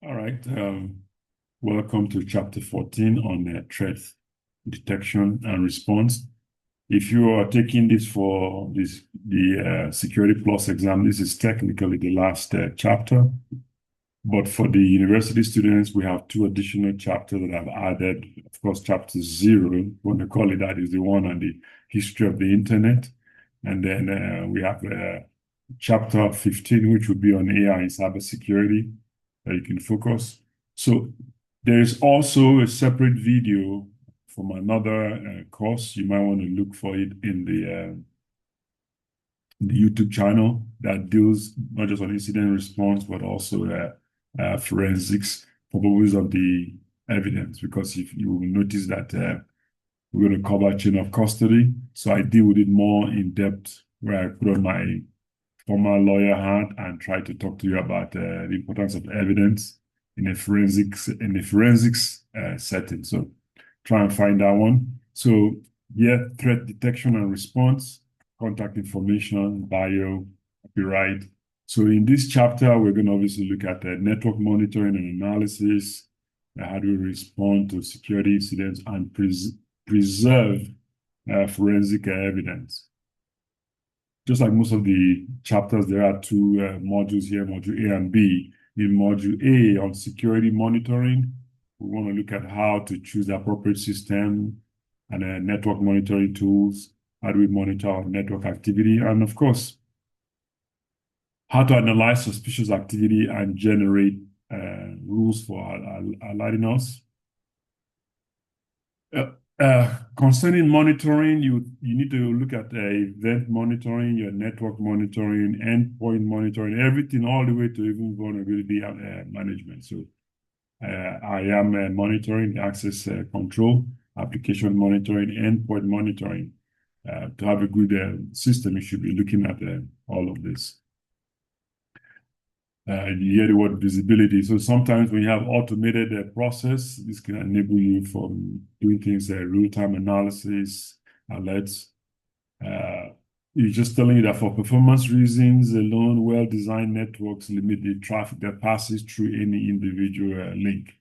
All right. Welcome to chapter 14 on threat detection and response. If you are taking this for the Security Plus exam, this is technically the last chapter. But for the university students, we have two additional chapters that I've added. Of course, chapter 0, what they call it, that is the one on the history of the internet. And then we have chapter 15, which will be on AI and cybersecurity that you can focus. So there is also a separate video from another course. You might want to look for it in the YouTube channel that deals not just on incident response, but also forensics for purposes of the evidence. Because if you will notice that we're going to cover chain of custody. So I deal with it more in depth, where I put on my former lawyer hat and try to talk to you about the importance of evidence in a forensics setting. So try and find that one. So yeah, threat detection and response, contact information, bio, copyright. So in this chapter, we're going to obviously look at network monitoring and analysis. How do we respond to security incidents and preserve forensic evidence? Just like most of the chapters, there are two modules here, module A and B. In module A on security monitoring, we want to look at how to choose the appropriate system and network monitoring tools. How do we monitor our network activity? And of course, how to analyze suspicious activity and generate rules for alerting us. Concerning monitoring, you need to look at event monitoring, your network monitoring, endpoint monitoring, everything all the way to even vulnerability management. So I am monitoring access control, application monitoring, endpoint monitoring. To have a good system, you should be looking at all of this. You hear the word visibility. So sometimes when you have automated process, this can enable you from doing things real-time analysis, alerts. It's just telling you that for performance reasons alone, well-designed networks limit the traffic that passes through any individual link.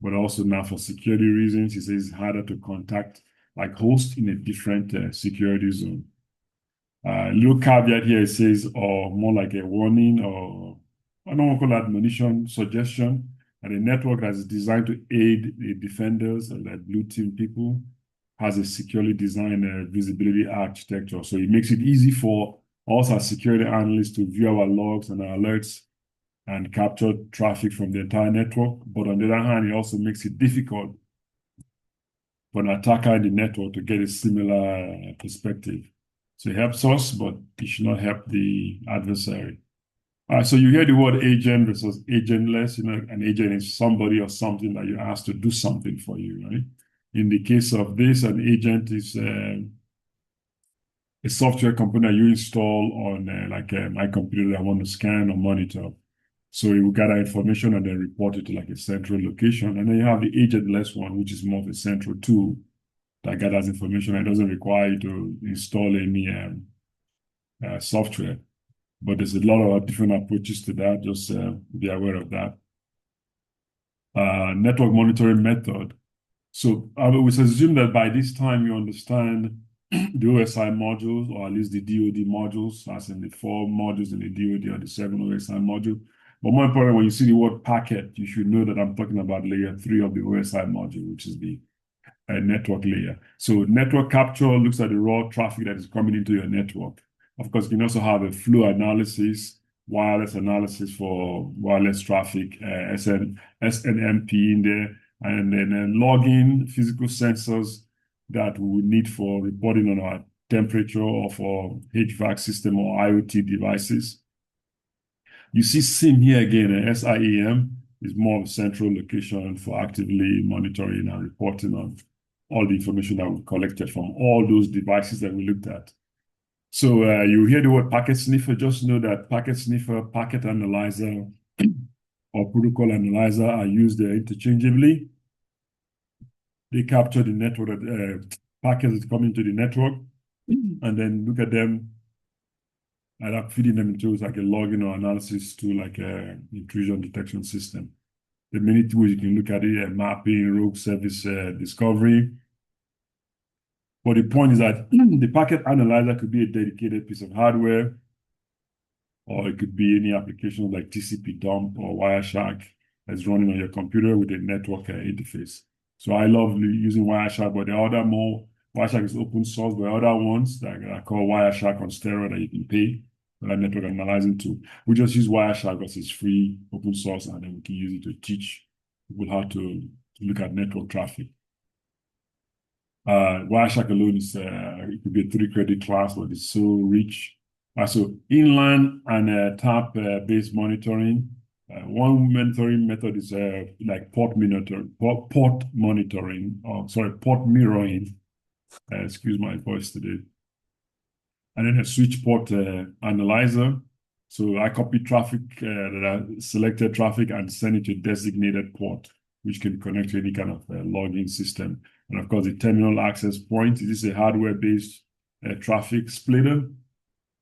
But also now for security reasons, it says it's harder to contact like host in a different security zone. Little caveat here, it says, or more like a warning, or I don't want to call that admonition, suggestion, and a network that is designed to aid the defenders and the blue team people has a securely designed visibility architecture. So it makes it easy for us as security analysts to view our logs and our alerts and capture traffic from the entire network. But on the other hand, it also makes it difficult for an attacker in the network to get a similar perspective. So it helps us, but it should not help the adversary. So you hear the word agent versus agentless. An agent is somebody or something that you ask to do something for you, right? In the case of this, an agent is a software component you install on my computer that I want to scan or monitor. So it will gather information and then report it to like a central location. And then you have the agentless one, which is more of a central tool that gathers information and doesn't require you to install any software. But there's a lot of different approaches to that. Just be aware of that. Network monitoring method. So I would assume that by this time you understand the OSI modules, or at least the DoD modules, as in the 4 modules in the DoD or the 7 OSI module. But more important, when you see the word packet, you should know that I'm talking about layer 3 of the OSI module, which is the network layer. So network capture looks at the raw traffic that is coming into your network. Of course, you can also have a flow analysis, wireless analysis for wireless traffic, SNMP in there, and then logging physical sensors that we would need for reporting on our temperature or for HVAC system or IoT devices. You see SIEM here again, SIEM is more of a central location for actively monitoring and reporting on all the information that we collected from all those devices that we looked at. So you hear the word packet sniffer, just know that packet sniffer, packet analyzer, or protocol analyzer are used interchangeably. They capture the network packets that come into the network, and then look at them and feeding them into like a logging or analysis to like a intrusion detection system. There are many ways you can look at it, mapping, rogue service discovery. But the point is that the packet analyzer could be a dedicated piece of hardware, or it could be any application like TCP dump or Wireshark that's running on your computer with a network interface. So I love using Wireshark, but there are other more, Wireshark is open source, but other ones that are called Wireshark on steroid that you can pay for that network analyzing tool. We just use Wireshark because it's free, open source, and then we can use it to teach people how to look at network traffic. Wireshark alone is it could be a 3-credit class, but it's so rich. So inline and tap-based monitoring. One monitoring method is like port monitoring, port mirroring. Excuse my voice today. And then a switch port analyzer. So I copy traffic that are selected traffic and send it to a designated port, which can connect to any kind of logging system. And of course, the terminal access point. This is a hardware-based traffic splitter.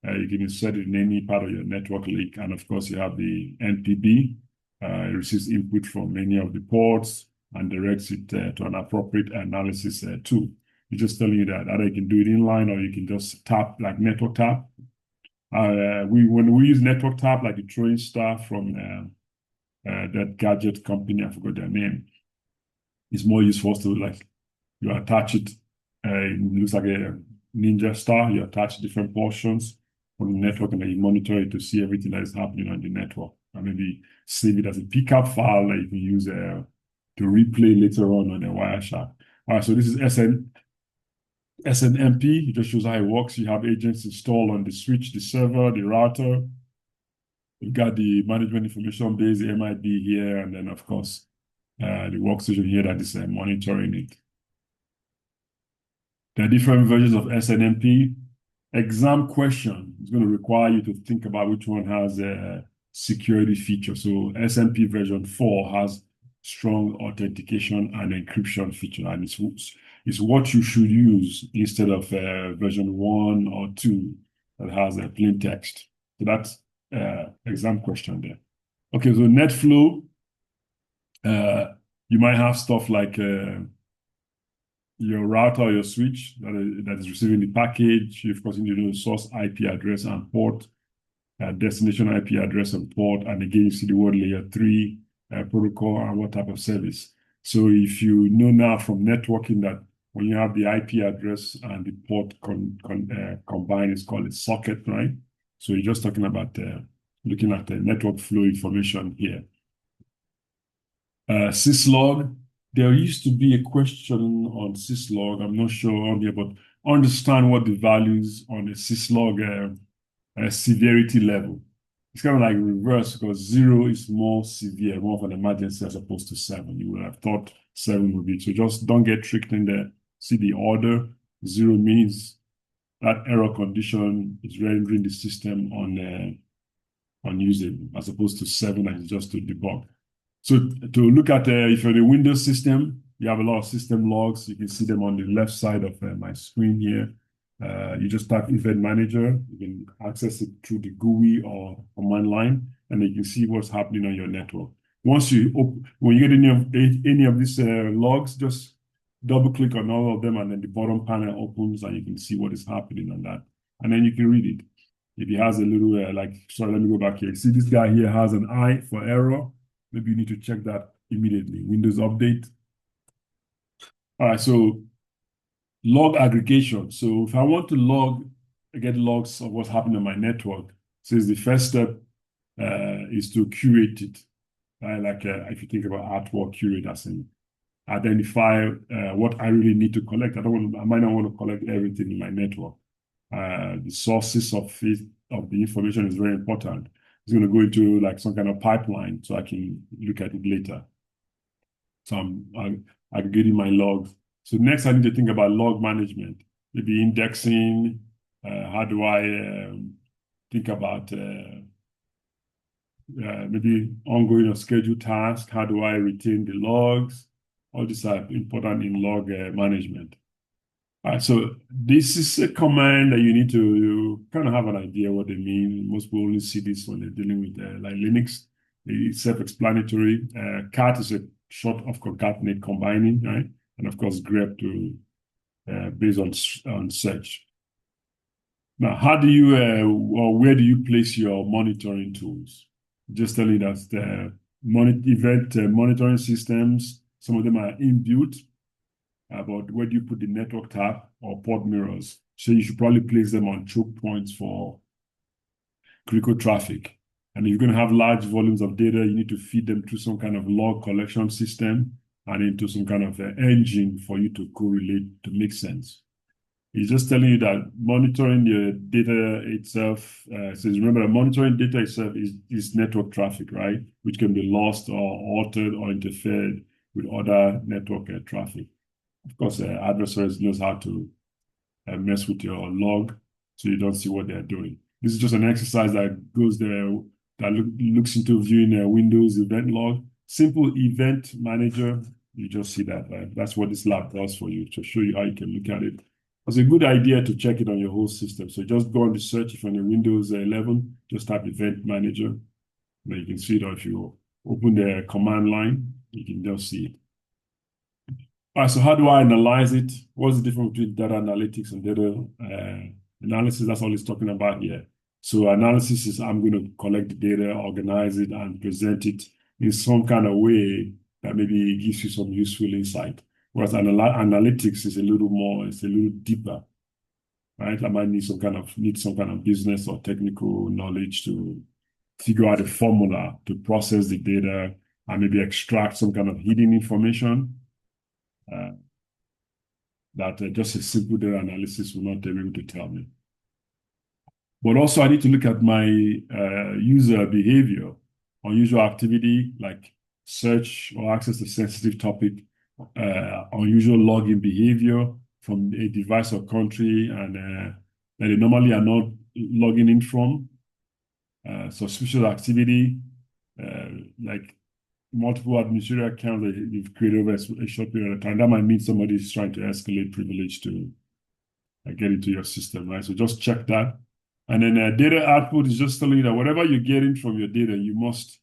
You can insert it in any part of your network link. And of course, you have the NPB. It receives input from many of the ports and directs it to an appropriate analysis tool. It's just telling you that either you can do it inline or you can just tap, like network tap. When we use network tap, like the throwing star from that gadget company, I forgot their name, it's more useful to like you attach it. It looks like a ninja star. You attach different portions from the network and then you monitor it to see everything that is happening on the network. And maybe save it as a pickup file that you can use to replay later on the Wireshark. All right, so this is SNMP. It just shows how it works. You have agents installed on the switch, the server, the router. You've got the management information base, the MIB here, and then of course the workstation here that is monitoring it. There are different versions of SNMP. Exam question is going to require you to think about which one has a security feature. So SNMP version 4 has strong authentication and encryption feature, and it's what you should use instead of version 1 or 2 that has a plain text. So that's exam question there. Okay, so NetFlow, you might have stuff like your router or your switch that is receiving the package. You, of course, need to know the source IP address and port, destination IP address and port, and again, you see the word layer 3 protocol and what type of service. So if you know now from networking that when you have the IP address and the port combined, it's called a socket, right? So you're just talking about looking at the network flow information here. Syslog. There used to be a question on syslog. I'm not sure on here, but understand what the values on the syslog severity level. It's kind of like reverse because 0 is more severe, more of an emergency as opposed to 7. You would have thought 7 would be. So just don't get tricked in there. See the order. 0 means that error condition is rendering the system unusable, as opposed to 7 that is just to debug. So to look at if you're in a Windows system, you have a lot of system logs. You can see them on the left side of my screen here. You just type event manager. You can access it through the GUI or command line, and you can see what's happening on your network. Once when you get any of these logs, just double click on all of them, and then the bottom panel opens, and you can see what is happening on that. And then you can read it. If he has a little sorry, let me go back here. See, this guy here has an I for error. Maybe you need to check that immediately. Windows update. All right, so log aggregation. So if I want to get logs of what's happening on my network, since the first step is to curate it. Right? Like if you think about artwork, curate as in identify what I really need to collect. I might not want to collect everything in my network. The sources of the information is very important. It's going to go into like some kind of pipeline so I can look at it later. So I'm aggregating my logs. So next I need to think about log management, maybe indexing. How do I think about maybe ongoing or scheduled tasks? How do I retain the logs? All these are important in log management. All right, so this is a command that you need to kind of have an idea what they mean. Most people only see this when they're dealing with like Linux. It's self-explanatory. CAT is a short of concatenate combining, right? And of course, grep to based on search. Now, how do you or where do you place your monitoring tools? Just telling us the event monitoring systems. Some of them are inbuilt. But where do you put the network tab or port mirrors? So you should probably place them on choke points for critical traffic. And if you're going to have large volumes of data, you need to feed them through some kind of log collection system and into some kind of engine for you to correlate to make sense. It's just telling you that monitoring the data itself, says remember that monitoring data itself is network traffic, right? Which can be lost or altered or interfered with other network traffic. Of course, adversaries knows how to mess with your log so you don't see what they're doing. This is just an exercise that goes there, that looks into viewing a Windows event log. Simple event manager, you just see that, right? That's what this lab does for you, to show you how you can look at it. It's a good idea to check it on your whole system. So just go on the search. If on your Windows 11, just type event manager. Then you can see it, or if you open the command line, you can just see it. All right, so how do I analyze it? What's the difference between data analytics and data analysis? That's all it's talking about here. So analysis is I'm going to collect the data, organize it, and present it in some kind of way that maybe gives you some useful insight. Whereas analytics is a little more, it's a little deeper, right? I might need some kind of business or technical knowledge to figure out a formula to process the data and maybe extract some kind of hidden information that just a simple data analysis will not be able to tell me. But also I need to look at my user behavior, unusual activity like search or access to sensitive topic, unusual login behavior from a device or country and that they normally are not logging in from, suspicious activity, like multiple administrator accounts that you've created over a short period of time. That might mean somebody is trying to escalate privilege to get into your system, right? So just check that. And then data output is just telling you that whatever you're getting from your data, you must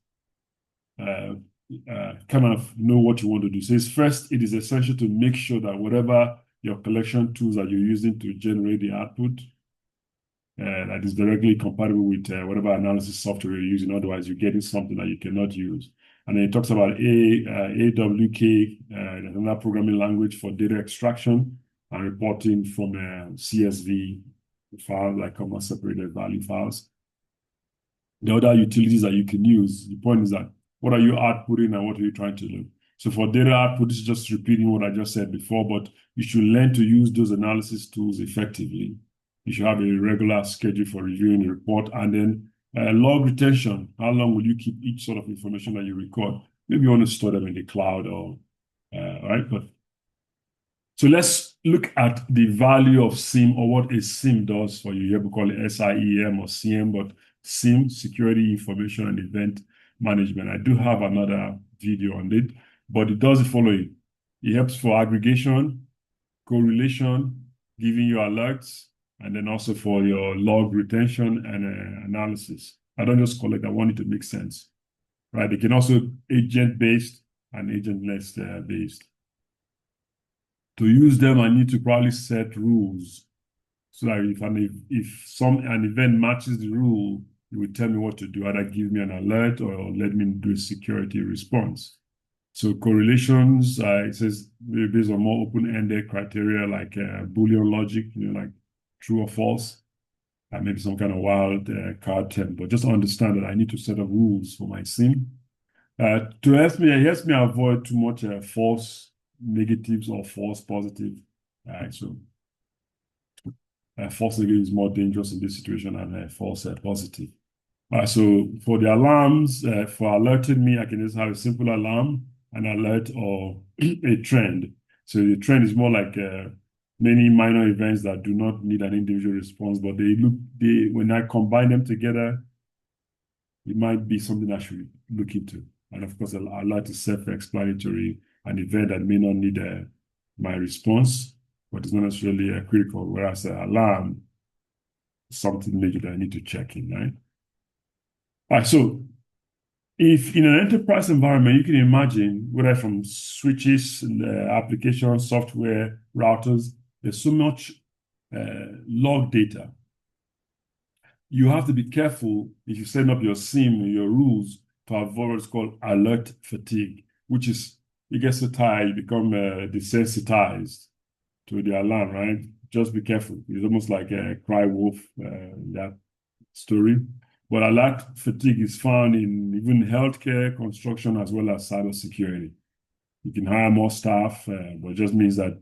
kind of know what you want to do. So first, it is essential to make sure that whatever your collection tools that you're using to generate the output, that is directly compatible with whatever analysis software you're using. Otherwise, you're getting something that you cannot use. And then it talks about AWK, another programming language for data extraction and reporting from CSV files, like comma separated value files. The other utilities that you can use, the point is that what are you outputting and what are you trying to do? So for data output, this is just repeating what I just said before, but you should learn to use those analysis tools effectively. You should have a regular schedule for reviewing the report, and then log retention. How long will you keep each sort of information that you record? Maybe you want to store them in the cloud or, right? But so let's look at the value of SIEM or what a SIEM does for you. Here we call it SIEM or SIEM, but SIEM, Security Information and Event Management. I do have another video on it, but it does the following. It helps for aggregation, correlation, giving you alerts, and then also for your log retention and analysis. I don't just collect, I want it to make sense, right? They can also agent-based and agentless based. To use them, I need to probably set rules so that if an event matches the rule, it will tell me what to do, either give me an alert or let me do a security response. So correlations, it says based on more open-ended criteria like Boolean logic, like true or false, and maybe some kind of wild card term, but just understand that I need to set up rules for my SIEM. To help me avoid too much false negatives or false positive. So false negative is more dangerous in this situation than false positive. So for the alarms, for alerting me, I can just have a simple alarm, an alert, or a trend. So the trend is more like many minor events that do not need an individual response, but when I combine them together, it might be something I should look into. And of course, alert is self-explanatory, an event that may not need my response, but it's not necessarily critical, whereas an alarm is something major that I need to check in, right? All right, so If in an enterprise environment, you can imagine whether from switches, application, software, routers, there's so much log data. You have to be careful if you set up your SIEM, your rules, to avoid what's called alert fatigue, which is you get so tired, you become desensitized to the alarm, right? Just be careful. It's almost like a cry wolf, that story. But alert fatigue is found in even healthcare, construction, as well as cybersecurity. You can hire more staff, but it just means that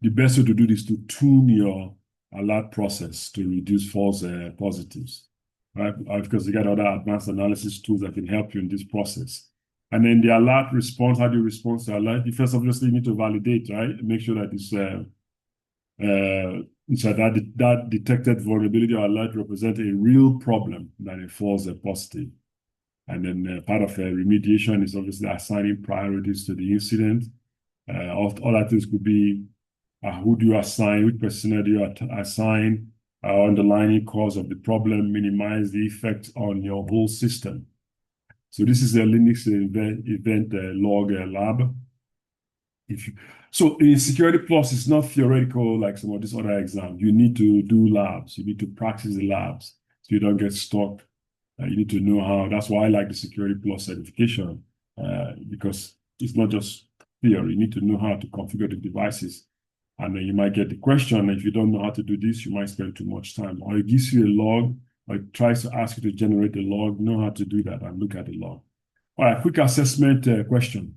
the best way to do this is to tune your alert process to reduce false positives, right? Because you got other advanced analysis tools that can help you in this process. And then the alert response, how do you respond to alert? You first obviously need to validate, right? Make sure that it's so that detected vulnerability or alert represents a real problem that it falls positive. And then part of remediation is obviously assigning priorities to the incident. All that things could be who do you assign, which personnel do you assign, underlying cause of the problem, minimize the effect on your whole system. So this is a Linux event log lab. So in Security Plus, it's not theoretical like some of these other exams. You need to do labs. You need to practice the labs so you don't get stuck. You need to know how. That's why I like the Security Plus certification because it's not just theory. You need to know how to configure the devices. And then you might get the question, if you don't know how to do this, you might spend too much time. Or it gives you a log, or it tries to ask you to generate a log, know how to do that and look at the log. All right, quick assessment question.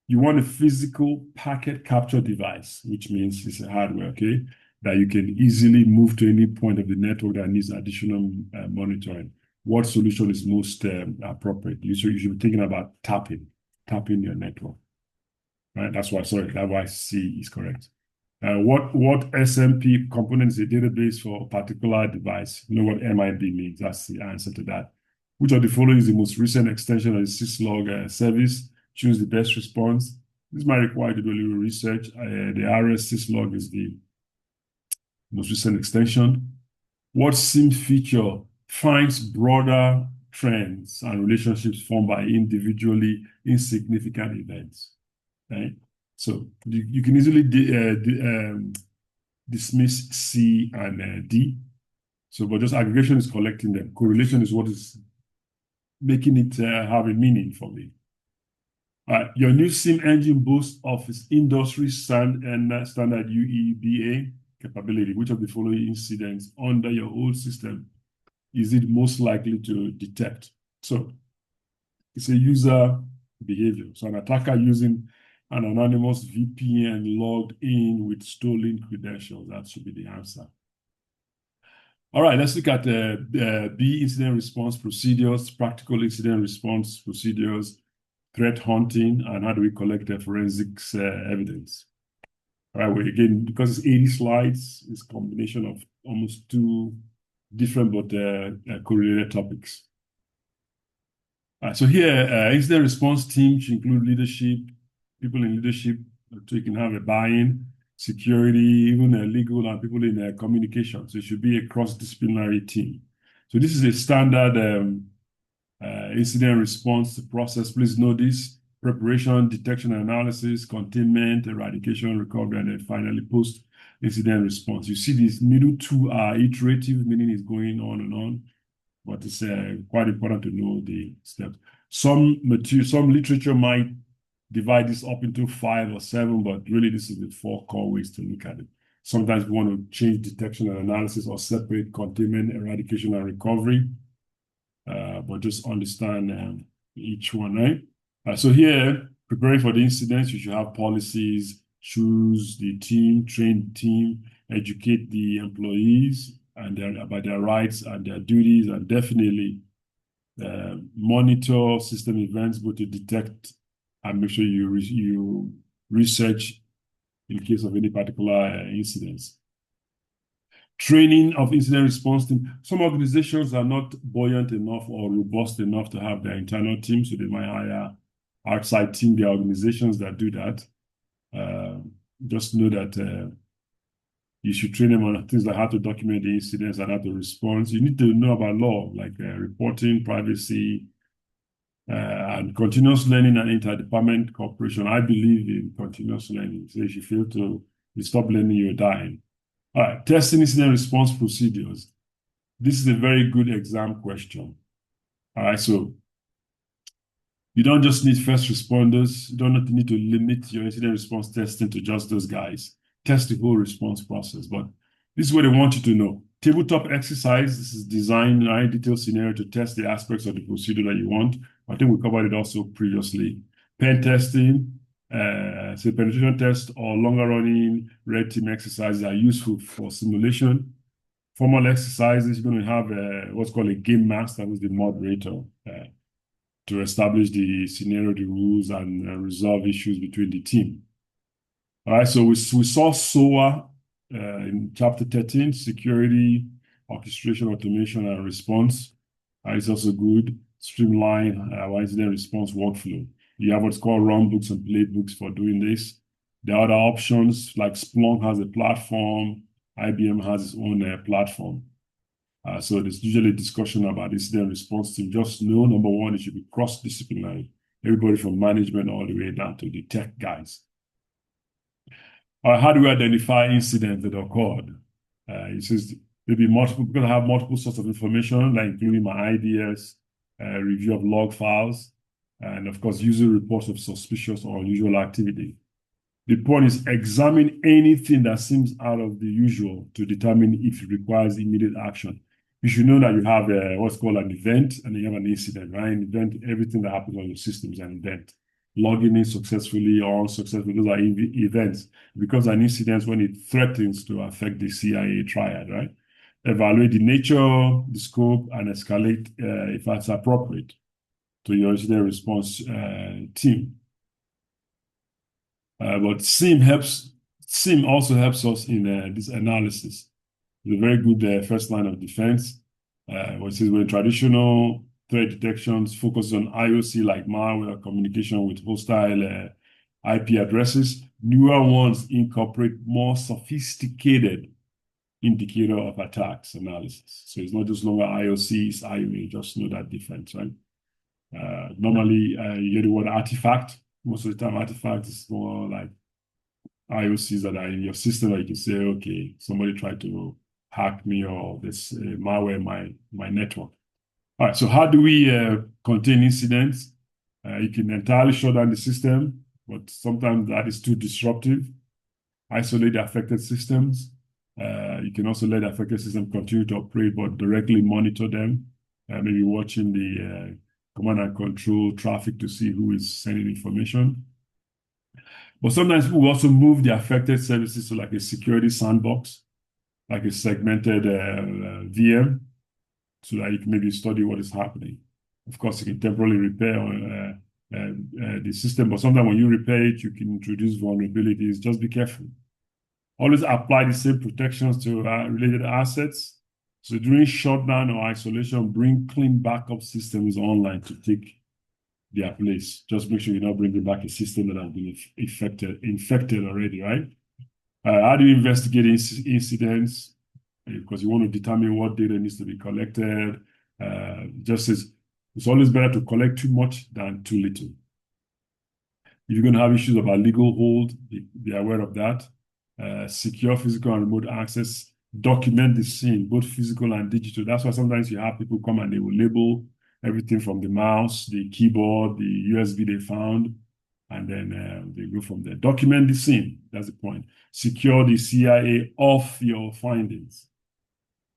You want a physical packet capture device, which means it's a hardware, okay, that you can easily move to any point of the network that needs additional monitoring. What solution is most appropriate? You should be thinking about tapping your network, right? That's why C is correct. What SNMP component is a database for a particular device? You know what MIB means. That's the answer to that. Which of the following is the most recent extension of the syslog service? Choose the best response. This might require to do a little research. The RS syslog is the most recent extension. What SIEM feature finds broader trends and relationships formed by individually insignificant events? Right? So you can easily dismiss C and D. So, but just aggregation is collecting them. Correlation is what is making it have a meaning for me. All right, your new SIEM engine boasts of its industry standard UEBA capability. Which of the following incidents under your old system is it most likely to detect? So it's a user behavior. So an attacker using an anonymous VPN logged in with stolen credentials. That should be the answer. All right, let's look at B, incident response procedures, practical incident response procedures, threat hunting, and how do we collect the forensics evidence. All right, well, again, because it's 80 slides, it's a combination of almost two different but correlated topics. So here, incident response team should include leadership, people in leadership, so you can have a buy-in, security, even legal, and people in communication. So it should be a cross-disciplinary team. So this is a standard incident response process. Please know this: preparation, detection, analysis, containment, eradication, recovery, and then finally post-incident response. You see these middle two are iterative, meaning it's going on and on, but it's quite important to know the steps. Some literature might divide this up into 5 or 7, but really this is the 4 core ways to look at it. Sometimes we want to change detection and analysis or separate containment, eradication, and recovery. But just understand each one, right? So here, preparing for the incidents, you should have policies, choose the team, train the team, educate the employees and about their rights and their duties, and definitely monitor system events, both to detect and make sure you research in case of any particular incidents. Training of incident response team. Some organizations are not buoyant enough or robust enough to have their internal team, so they might hire outside team. There are organizations that do that. Just know that you should train them on things like how to document the incidents and how to respond. You need to know about law, like reporting, privacy, And continuous learning and interdepartment cooperation. I believe in continuous learning. So if you fail to stop learning, you're dying. All right, testing incident response procedures. This is a very good exam question. All right, so you don't just need first responders. You don't need to limit your incident response testing to just those guys. Test the whole response process. But this is what they want you to know. Tabletop exercise. This is designed in a detailed scenario to test the aspects of the procedure that you want. I think we covered it also previously. Pen testing, so penetration test or longer running red team exercises are useful for simulation. Formal exercises, you're going to have what's called a game master, who's the moderator, to establish the scenario, the rules, and resolve issues between the team. All right, so we saw SOA in chapter 13, security, orchestration, automation, and response. It's also good. Streamline our incident response workflow. You have what's called runbooks and playbooks for doing this. There are other options, like Splunk has a platform, IBM has its own platform. So there's usually a discussion about incident response team. Just know, number one, it should be cross-disciplinary. Everybody from management all the way down to the tech guys. How do we identify incidents that occurred? It says maybe multiple, because I have multiple sources of information, like including my IDS, review of log files, and of course, user reports of suspicious or unusual activity. The point is examine anything that seems out of the usual to determine if it requires immediate action. You should know that you have what's called an event and you have an incident, right? An event, everything that happens on your system is an event. Logging in successfully or unsuccessfully, those are events. Because an incident when it threatens to affect the CIA triad, right? Evaluate the nature, the scope, and escalate if that's appropriate to your incident response team. But SIEM also helps us in this analysis. It's a very good first line of defense, which is when traditional threat detections focus on IOC like malware, communication with hostile IP addresses. Newer ones incorporate more sophisticated indicator of attacks analysis. So it's not just longer IOC, it's IOA, just know that difference, right? Normally, you get the word artifact. Most of the time, artifact is more like IOCs that are in your system that you can say, okay, somebody tried to hack me or this malware my network. All right, so how do we contain incidents? You can entirely shut down the system, but sometimes that is too disruptive. Isolate the affected systems. You can also let the affected system continue to operate, but directly monitor them. Maybe watching the command and control traffic to see who is sending information. But sometimes we also move the affected services to like a security sandbox, like a segmented VM, so that you can maybe study what is happening. Of course, you can temporarily repair the system, but sometimes when you repair it, you can introduce vulnerabilities. Just be careful. Always apply the same protections to related assets. So during shutdown or isolation, bring clean backup systems online to take their place. Just make sure you're not bringing back a system that has been infected already, right? How do you investigate incidents? Because you want to determine what data needs to be collected. Just as it's always better to collect too much than too little. If you're going to have issues about legal hold, be aware of that. Secure physical and remote access. Document the scene, both physical and digital. That's why sometimes you have people come and they will label everything from the mouse, the keyboard, the USB they found, and then they go from there. Document the scene. That's the point. Secure the CIA of your findings.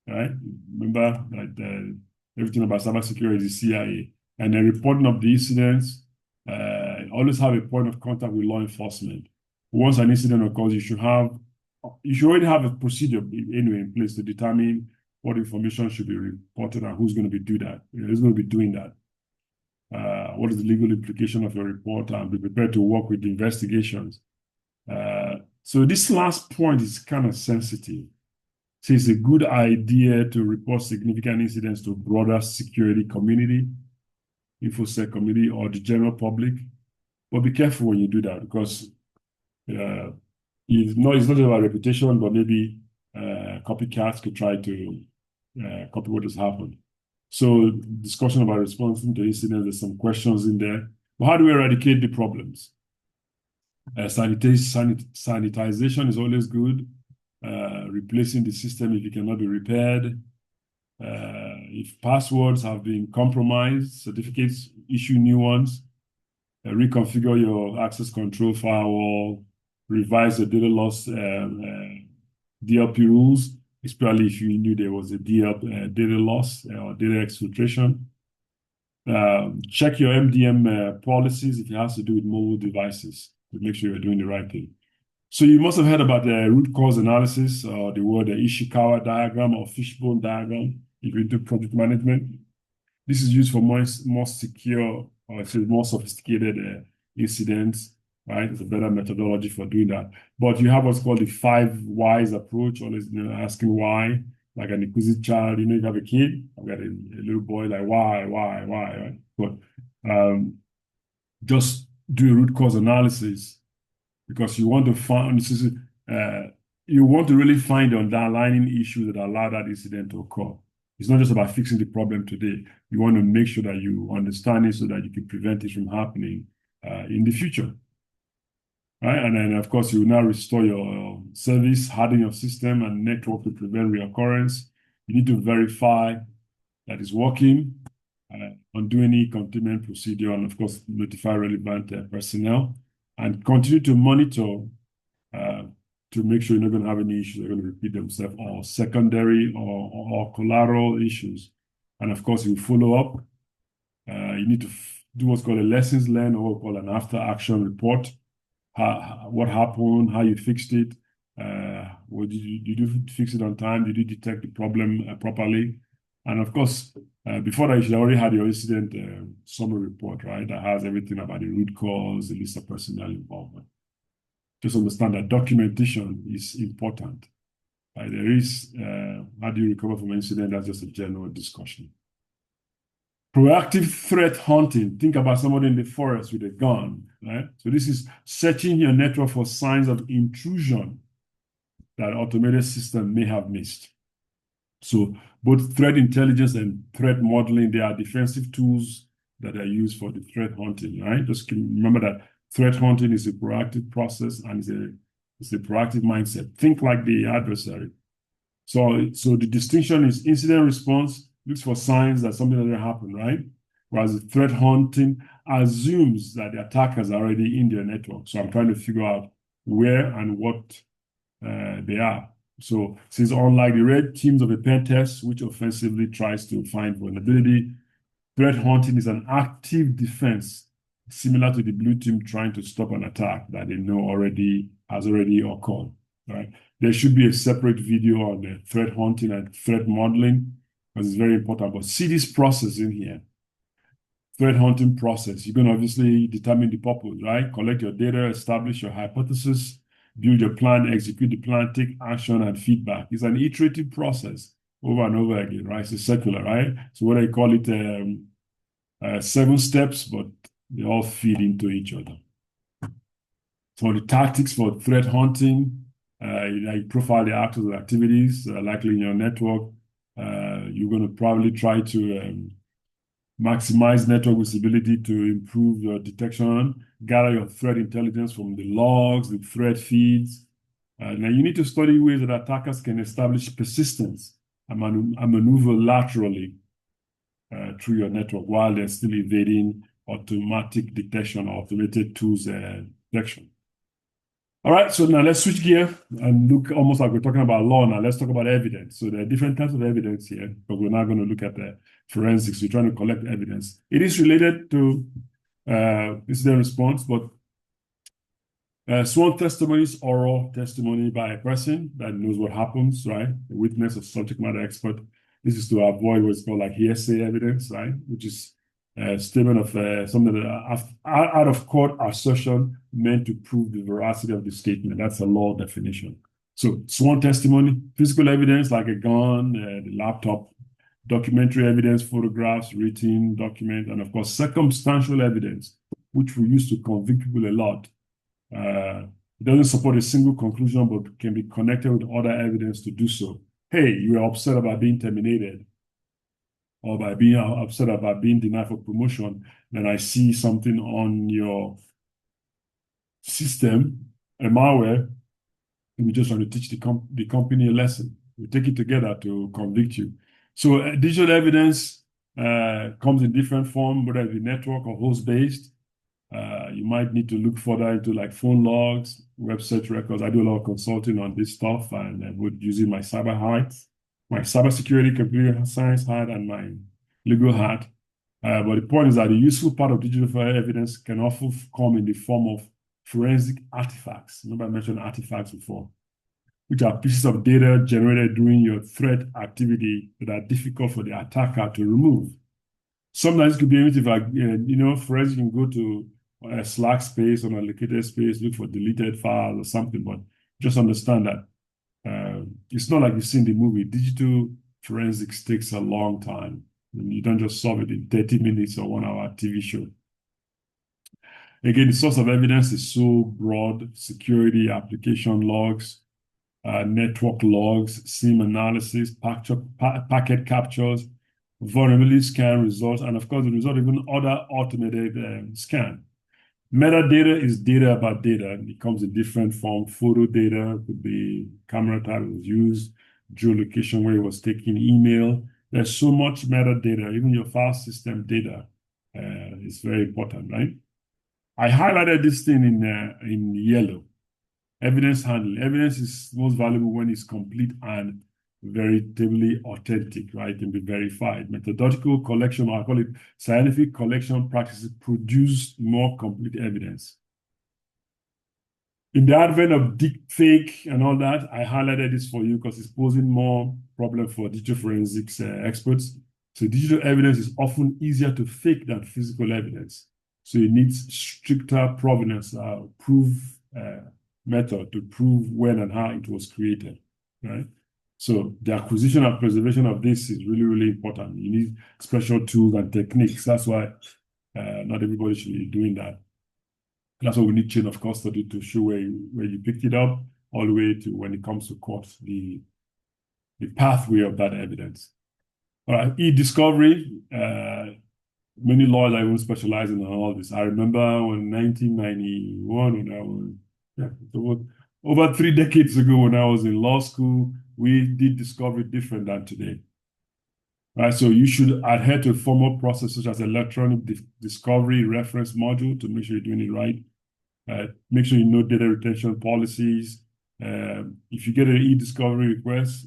Right? Remember that everything about cybersecurity is CIA. And then reporting of the incidents, always have a point of contact with law enforcement. Once an incident occurs, you should already have a procedure anyway in place to determine what information should be reported and who's going to be doing that. What is the legal implication of your report, and be prepared to work with the investigations. So this last point is kind of sensitive. So it's a good idea to report significant incidents to broader security community, InfoSec community, or the general public. But be careful when you do that, because it's not about reputation, but maybe copycats could try to copy what has happened. So discussion about responding to incidents, there's some questions in there. But how do we eradicate the problems? Sanitization is always good. Replacing the system if it cannot be repaired. If passwords have been compromised, certificates, issue new ones. Reconfigure your access control firewall. Revise the data loss DLP rules, especially if you knew there was a data loss or data exfiltration. Check your MDM policies if it has to do with mobile devices to make sure you're doing the right thing. So you must have heard about the root cause analysis, or the word Ishikawa diagram or fishbone diagram if you do project management. This is used for more secure, or more sophisticated incidents, right? It's a better methodology for doing that. But you have what's called the 5 whys approach, always asking why, like an inquisitive child. You have a kid, I've got a little boy, like why, right? But just do a root cause analysis, because you want to find you want to really find the underlying issue that allowed that incident to occur. It's not just about fixing the problem today. You want to make sure that you understand it so that you can prevent it from happening in the future. Right? And then, of course, you will now restore your service, harden your system and network to prevent reoccurrence. You need to verify that it's working, undo any containment procedure, and, of course, notify relevant personnel, and continue to monitor to make sure you're not going to have any issues that are going to repeat themselves, or secondary or collateral issues. And of course, you follow up. You need to do what's called a lessons learned, or what we call an after action report. What happened, how you fixed it, did you fix it on time? Did you detect the problem properly? And of course, before that, you should already have your incident summary report, right? That has everything about the root cause, the list of personnel involvement. Just understand that documentation is important. There is, how do you recover from an incident? That's just a general discussion. Proactive threat hunting. Think about somebody in the forest with a gun, right? So this is searching your network for signs of intrusion that automated system may have missed. So both threat intelligence and threat modeling, they are defensive tools that are used for the threat hunting, right? Just remember that threat hunting is a proactive process, and it's a proactive mindset. Think like the adversary. So the distinction is incident response looks for signs that something doesn't happen, right? Whereas the threat hunting assumes that the attackers are already in their network. So I'm trying to figure out where and what they are. So since unlike the red teams of a pen test, which offensively tries to find vulnerability, threat hunting is an active defense, similar to the blue team trying to stop an attack that they know has already occurred. Right? There should be a separate video on the threat hunting and threat modeling, because it's very important. But see this process in here. Threat hunting process. You can obviously determine the purpose, right? Collect your data, establish your hypothesis, build your plan, execute the plan, take action and feedback. It's an iterative process over and over again, right? It's circular, right? So what I call it 7 steps, but they all feed into each other. So the tactics for threat hunting, you profile the actors and activities likely in your network. You're going to probably try to maximize network visibility to improve your detection, gather your threat intelligence from the logs, the threat feeds. Now you need to study ways that attackers can establish persistence and maneuver laterally through your network while they're still evading automatic detection or automated tools detection. All right, so now let's switch gear and look almost like we're talking about law now. Let's talk about evidence. So there are different types of evidence here, but we're not going to look at the forensics. We're trying to collect evidence. It is related to incident response, but sworn testimony is oral testimony by a person that knows what happens, right? A witness or subject matter expert. This is to avoid what's called like hearsay evidence, right? Which is a statement of something that out of court assertion meant to prove the veracity of the statement. That's a law definition. So sworn testimony, physical evidence like a gun, the laptop, documentary evidence, photographs, written document, and of course circumstantial evidence, which we use to convict people a lot. It doesn't support a single conclusion, but can be connected with other evidence to do so. Hey, you were upset about being terminated. or by being upset about being denied for promotion, then I see something on your system, a malware, and we just want to teach the company a lesson. We take it together to convict you. So digital evidence comes in different form, whether it be network or host-based. You might need to look further into like phone logs, website records. I do a lot of consulting on this stuff, and I would using my cybersecurity, computer science hat, and my legal hat. But the point is that the useful part of digital evidence can often come in the form of forensic artifacts. Remember I mentioned artifacts before, which are pieces of data generated during your threat activity that are difficult for the attacker to remove. Sometimes it could be anything like, forensic, you can go to a Slack space or an allocated space, look for deleted files or something, but just understand that it's not like you've seen the movie. Digital forensics takes a long time. And you don't just solve it in 30 minutes or 1 hour TV show. Again, the source of evidence is so broad: security, application logs, network logs, SIEM analysis, packet captures, vulnerability scan results, and of course, the result even other automated scan. Metadata is data about data. It comes in different form. Photo data could be camera type was used, geolocation where it was taken, email. There's so much metadata, even your file system data is very important, right? I highlighted this thing in yellow. Evidence handling. Evidence is most valuable when it's complete and veritably authentic, right? It can be verified. Methodological collection, or I call it scientific collection practices, produce more complete evidence. In the advent of deep fake and all that, I highlighted this for you because it's posing more problem for digital forensics experts. So digital evidence is often easier to fake than physical evidence. So it needs stricter provenance, proof method to prove when and how it was created, right? So the acquisition and preservation of this is really, really important. You need special tools and techniques. That's why not everybody should be doing that. That's why we need chain of custody to show where you picked it up, all the way to when it comes to court, the pathway of that evidence. All right, e-discovery. Many lawyers are even specializing on all this. I remember in 1991, when I was over 3 decades ago, when I was in law school, we did discovery different than today. Right, so you should adhere to a formal process such as electronic discovery reference module to make sure you're doing it right. Make sure you know data retention policies. If you get an e-discovery request,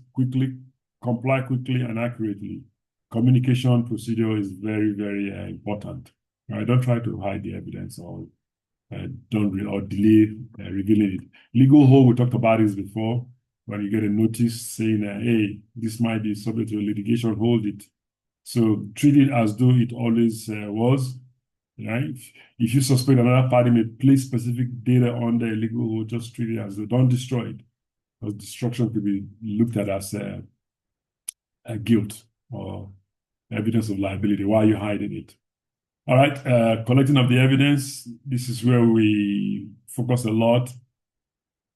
comply quickly and accurately. Communication procedure is very, very important. Right? Don't try to hide the evidence or delay revealing it. Legal hold, we talked about this before. When you get a notice saying, hey, this might be subject to litigation, hold it. So treat it as though it always was, right? If you suspect another party may place specific data on the legal hold, just treat it as though, don't destroy it. Because destruction could be looked at as a guilt or evidence of liability. Why are you hiding it? All right, collecting of the evidence. This is where we focus a lot.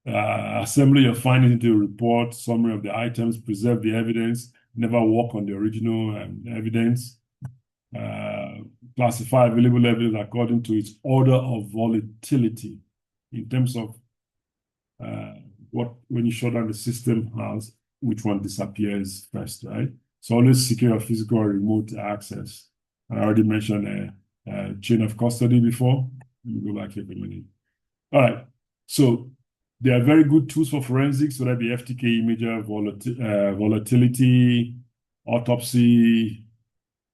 Assembly your findings into a report, summary of the items, preserve the evidence, never work on the original evidence. Classify available evidence according to its order of volatility in terms of when you shut down the system house, which one disappears first, right? So always secure physical or remote access. I already mentioned chain of custody before. Let me go back here for a minute. All right, so there are very good tools for forensics, whether it be FTK imager, volatility, autopsy,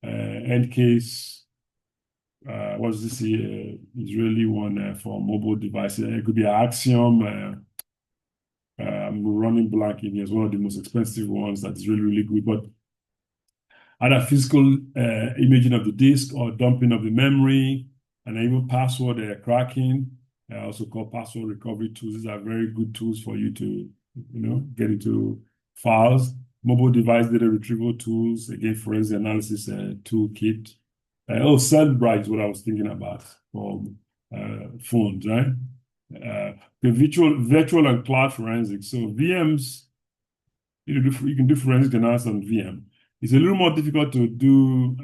end case. What's this here? Israeli one for mobile devices. It could be Axiom. I'm running blank in here. It's one of the most expensive ones that is really, really good. But either physical imaging of the disk or dumping of the memory, and even password cracking. Also called password recovery tools. These are very good tools for you to, get into files. Mobile device data retrieval tools, again, forensic analysis toolkit. Cellbrite is what I was thinking about for phones, right? The virtual and cloud forensics. So VMs, you can do forensic analysis on VM. It's a little more difficult to do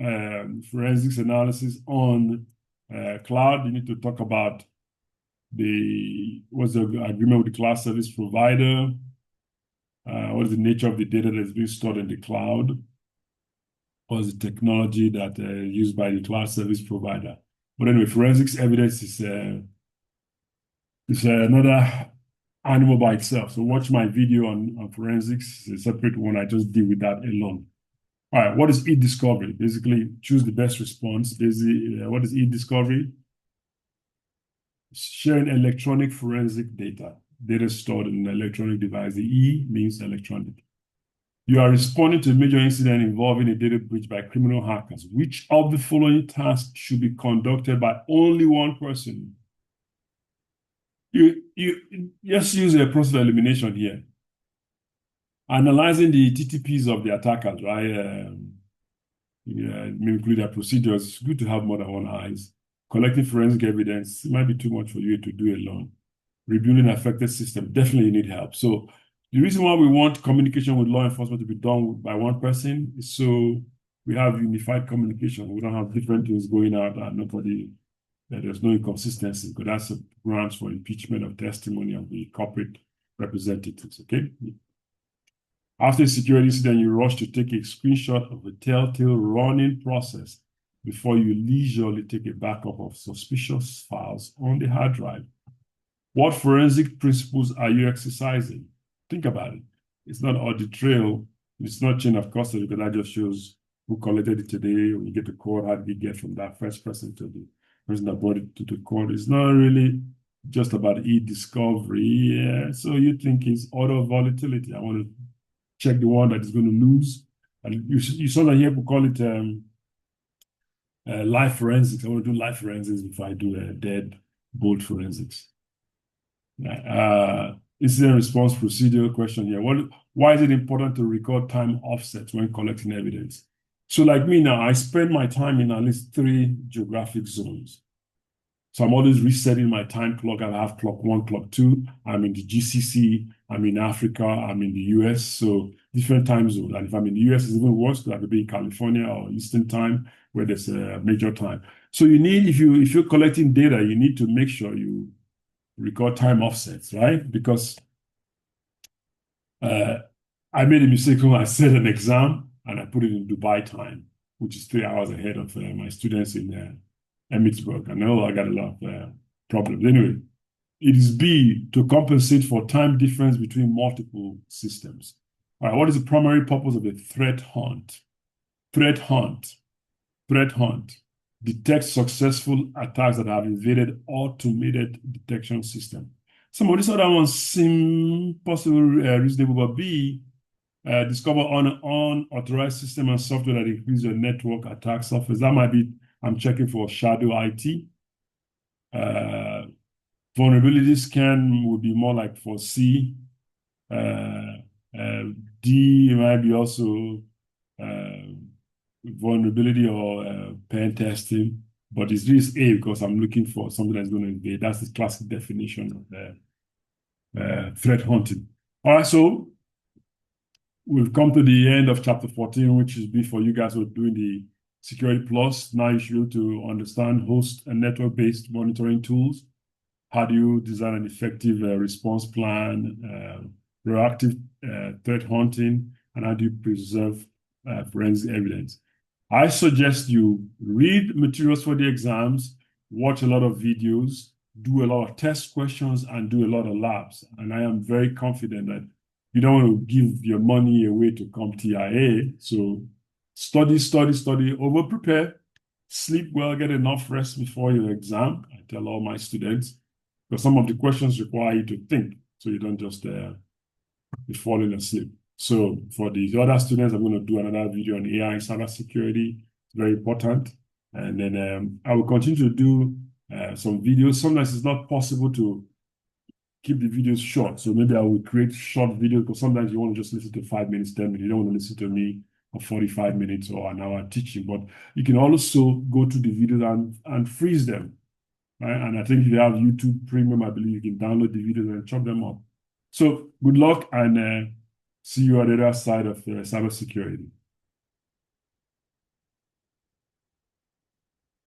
forensics analysis on cloud. You need to talk about what's the agreement with the cloud service provider, what is the nature of the data that's being stored in the cloud, what is the technology that used by the cloud service provider. But anyway, forensics evidence is another animal by itself. So watch my video on forensics. It's a separate one. I just deal with that alone. All right, what is e-discovery? Basically, choose the best response. Basically, what is e-discovery? Sharing electronic forensic data. Data stored in an electronic device. The E means electronic. You are responding to a major incident involving a data breach by criminal hackers. Which of the following tasks should be conducted by only one person? You just use a process of elimination here. Analyzing the TTPs of the attackers, right? Include their procedures. It's good to have more than one eyes. Collecting forensic evidence, it might be too much for you to do alone. Rebuilding affected system, definitely need help. So the reason why we want communication with law enforcement to be done by one person is so we have unified communication. We don't have different things going out and there's no inconsistency, because that's a grounds for impeachment of testimony of the corporate representatives, okay? After a security incident, you rush to take a screenshot of the telltale running process before you leisurely take a backup of suspicious files on the hard drive. What forensic principles are you exercising? Think about it. It's not audit trail. It's not chain of custody, because that just shows who collected it today. When you get the code, how did we get from that first person to the person that brought it to the court? It's not really just about e-discovery. Yeah. So you think it's auto volatility. I want to check the one that is going to lose. And you saw that here, we call it live forensics. I want to do live forensics if I do dead bolt forensics. Incident response procedural question here. Why is it important to record time offsets when collecting evidence? So like me now, I spend my time in at least 3 geographic zones. So I'm always resetting my time clock. I have clock 1, clock 2. I'm in the GCC. I'm in Africa. I'm in the US. So different time zones. And if I'm in the US, it's even worse, because I could be in California or Eastern time, where there's a major time. So you need, if you're collecting data, you need to make sure you record time offsets, right? Because I made a mistake when I set an exam and I put it in Dubai time, which is 3 hours ahead of my students in Emmitsburg. I know I got a lot of problems. Anyway, it is B, to compensate for time difference between multiple systems. All right, what is the primary purpose of a threat hunt? Threat hunt. Detect successful attacks that have invaded automated detection system. Some of these other ones seem possible, reasonable, but B, discover unauthorized system and software that increase your network attack surface. That might be, I'm checking for shadow IT. Vulnerability scan would be more like for C. D might be also vulnerability or pen testing, but it's this A because I'm looking for something that's going to invade. That's the classic definition of threat hunting. All right, so we've come to the end of chapter 14, which is B for you guys who are doing the Security Plus. Now you should be able to understand host and network-based monitoring tools. How do you design an effective response plan, proactive threat hunting, and how do you preserve forensic evidence? I suggest you read materials for the exams, watch a lot of videos, do a lot of test questions, and do a lot of labs. And I am very confident that you don't want to give your money away to CompTIA. So study, over-prepare, sleep well, get enough rest before your exam. I tell all my students, because some of the questions require you to think, so you don't just be falling asleep. So for the other students, I'm going to do another video on AI and cybersecurity. It's very important. And then I will continue to do some videos. Sometimes it's not possible to keep the videos short. So maybe I will create short videos, because sometimes you want to just listen to 5 minutes, 10 minutes. You don't want to listen to me for 45 minutes or an hour teaching. But you can also go to the videos and freeze them. Right? And I think if you have YouTube Premium, I believe you can download the videos and chop them up. So good luck, and see you on the other side of cybersecurity.